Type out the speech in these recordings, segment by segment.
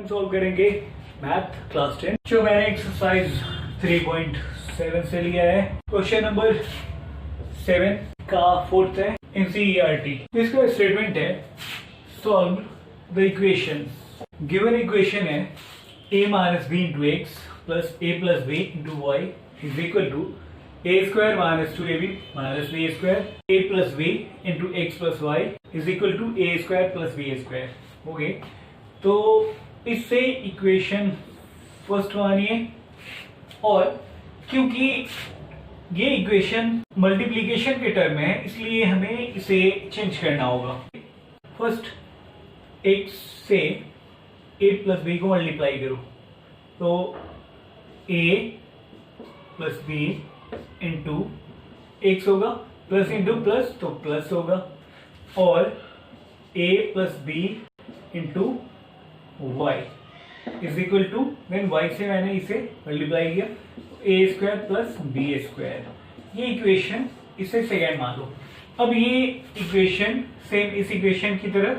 Solve करेंगे math class 10 जो मैंने एक्सरसाइज 3.7 से लिया है। क्वेश्चन नंबर 7 का फोर्थ है एनसीईआरटी। इसका स्टेटमेंट है solve the equation. Given equation है a minus B into X plus A plus B into Y is equal to A square minus 2ab minus B square A plus B into X plus Y is equal to A square plus B square. Okay, तो इससे equation first मानिए, और क्योंकि ये equation multiplication के term है इसलिए हमें इसे चेंज करना होगा। फर्स्ट एक्स से ए प्लस बी को मल्टीप्लाई करो तो a plus B into x होगा, प्लस इंटू प्लस तो प्लस होगा, और a plus B into Y is equal to then y से मैंने इसे मल्टीप्लाई किया a square plus B square. ये इक्वेशन इसे सेकेंड मान लो। अब ये इक्वेशन सेम इस इक्वेशन की तरह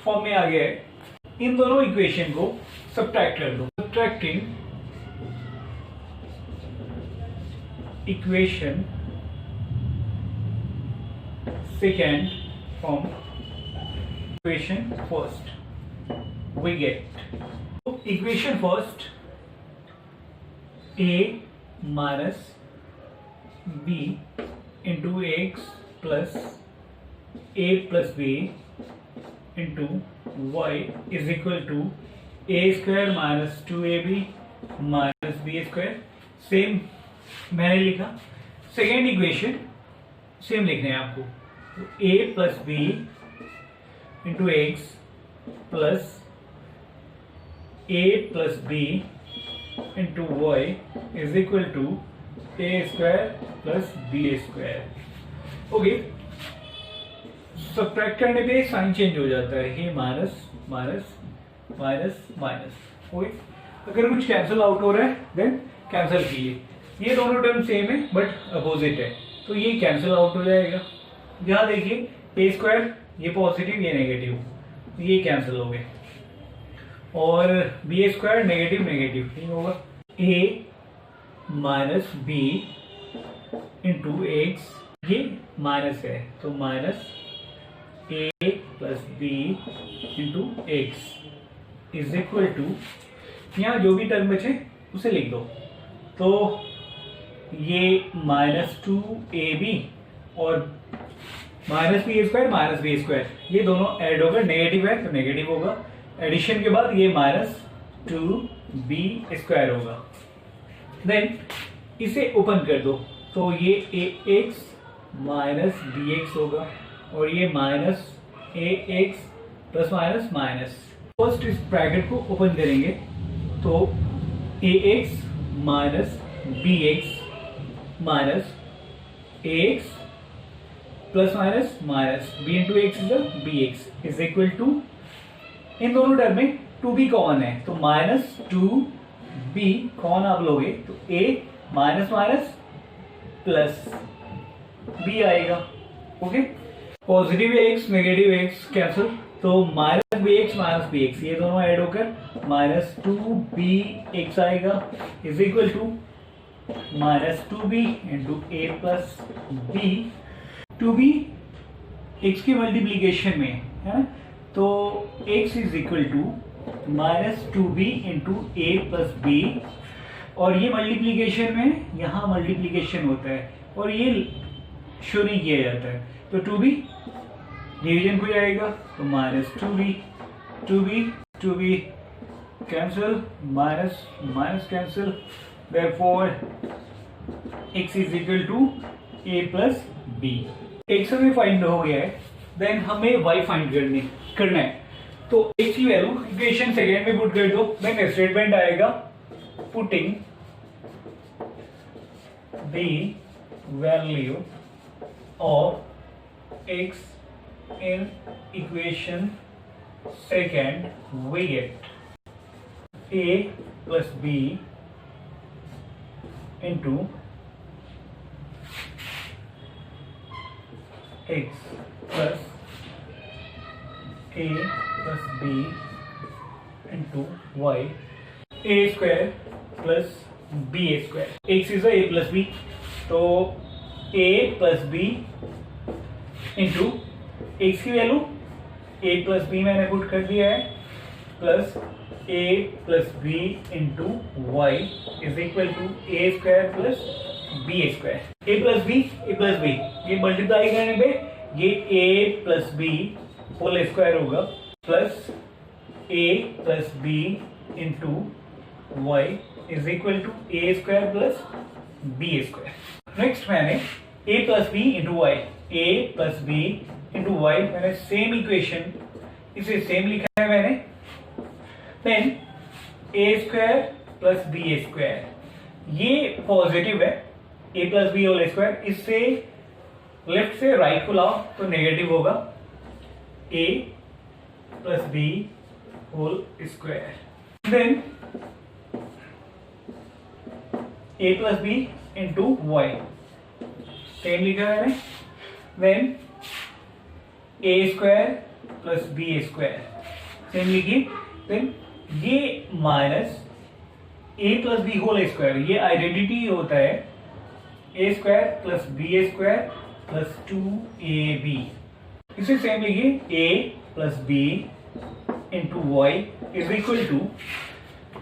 फॉर्म में आ गया है। इन दोनों इक्वेशन को सब्ट्रैक्ट कर दो। Subtracting equation second from equation first we get equation first a minus b into x plus a plus b into y is equal to a square minus 2ab minus b square। Same मैंने लिखा। Second equation same लिखना है आपको, तो a plus B into X plus a plus b into y is equal to a square plus b square। Okay, subtract करने पे sign change हो जाता है, ये minus minus minus minus. Okay, अगर कुछ कैंसिल आउट हो रहा है देन कैंसिल कीजिए। ये दोनों टर्म सेम है बट अपोजिट है तो ये कैंसिल आउट हो जाएगा। यहाँ देखिए ए स्क्वायर ये पॉजिटिव ये नेगेटिव, ये कैंसिल हो गए, और बी स्क्वायर नेगेटिव नेगेटिव नहीं होगा। A minus B into X ये माइनस है तो minus A plus B into x is equal to, यहाँ जो भी टर्म बचे उसे लिख दो। तो ये माइनस 2ab और माइनस बी स्क्वायर ये दोनों ऐड होकर नेगेटिव है तो नेगेटिव होगा। एडिशन के बाद ये माइनस 2b स्क्वायर होगा। देन इसे ओपन कर दो तो ये ax माइनस bx होगा, और ये minus ax plus minus minus. First इस ब्रैकेट को ओपन करेंगे तो ax minus bx minus ax plus minus minus b into x is bx is equal to, इन दोनों टर्म में 2b कॉमन है तो माइनस 2b कॉमन आप लोगे तो a minus minus plus b आएगा। Okay, positive x negative x cancel तो माइनस bx ये दोनों ऐड होकर माइनस 2bx आएगा is equal to minus 2b into a plus b। 2b x की मल्टीप्लीकेशन में है तो x is equal to minus 2b into a plus b, और ये मल्टीप्लीकेशन में यहाँ मल्टीप्लीकेशन होता है और ये शो नहीं किया जाता है तो 2b डिवीजन हो जाएगा तो minus 2b cancel, minus minus cancel, therefore x is equal to a plus b. x हमें फाइंड हो गया है, देन हमें y फाइंड करना है तो x की वैल्यू इक्वेशन सेकेंड में पुट कर दो। देन स्टेटमेंट आएगा putting the value of x in equation second we get a plus b into x plus a plus b into y a square plus b a square. एक चीज है a plus b, तो a plus B into x की value a plus b मैंने put कर दिया है, plus A plus B into Y is equal to A square plus b a square. A plus b ये multiply करने पे ये a plus b whole square होगा, plus A plus B into Y is equal to A square plus B square. Next मैंने a plus B into y, a plus B into y मैंने same equation, इसे same लिखा है मैंने। Then a square plus B square, ये positive है, a plus b whole square, इससे left से राइट को लाओ तो नेगेटिव होगा, a plus b whole square. Then a plus B into y same लिखा है मैंने। Then a square plus B square same लिखिए। देन ये माइनस ए प्लस बी होल स्क्वायर, ये आइडेंटिटी होता है a square plus B square plus 2ab, इसे same लिखिए a plus B into Y is equal to,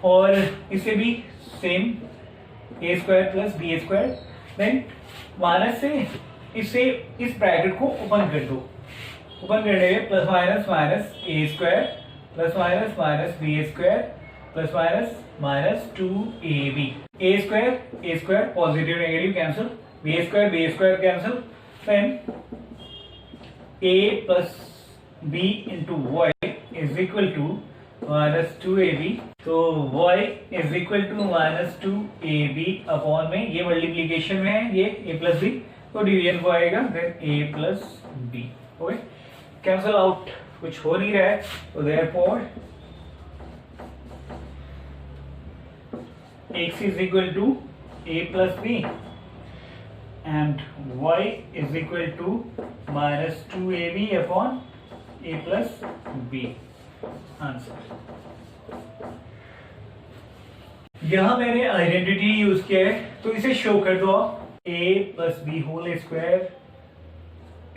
और इसे भी same a square plus B square. Then minus से इसे इस ब्रैकेट को ओपन कर दो, ओपन करने में plus minus minus a square plus minus minus B square plus minus minus 2ab, a square positive negative cancel, b square cancel. Then a plus B into Y is equal to minus 2ab, तो y is equal to minus 2ab upon में, ये multiplication में है ये a plus b, तो division को आएगा then a plus बी। ओके, कैंसल आउट कुछ हो नहीं रहा है, तो therefore x is equal to a plus b and y is equal to minus 2ab upon a plus b. Answer यहां मैंने आइडेंटिटी यूज किया है, तो इसे शो कर दो आप, a plus b whole square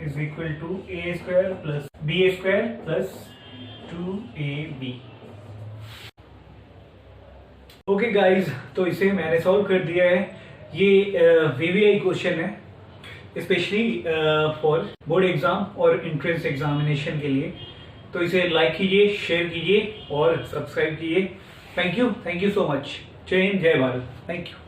is equal to A square plus B square plus 2ab। Okay guys, तो इसे मैंने सॉल्व कर दिया है। ये वीवीआई क्वेश्चन है स्पेशली फॉर बोर्ड एग्जाम और एंट्रेंस एग्जामिनेशन के लिए, तो इसे लाइक कीजिए, शेयर कीजिए और सब्सक्राइब कीजिए। Thank you so much. जय हिंद, जय भारत। Thank you.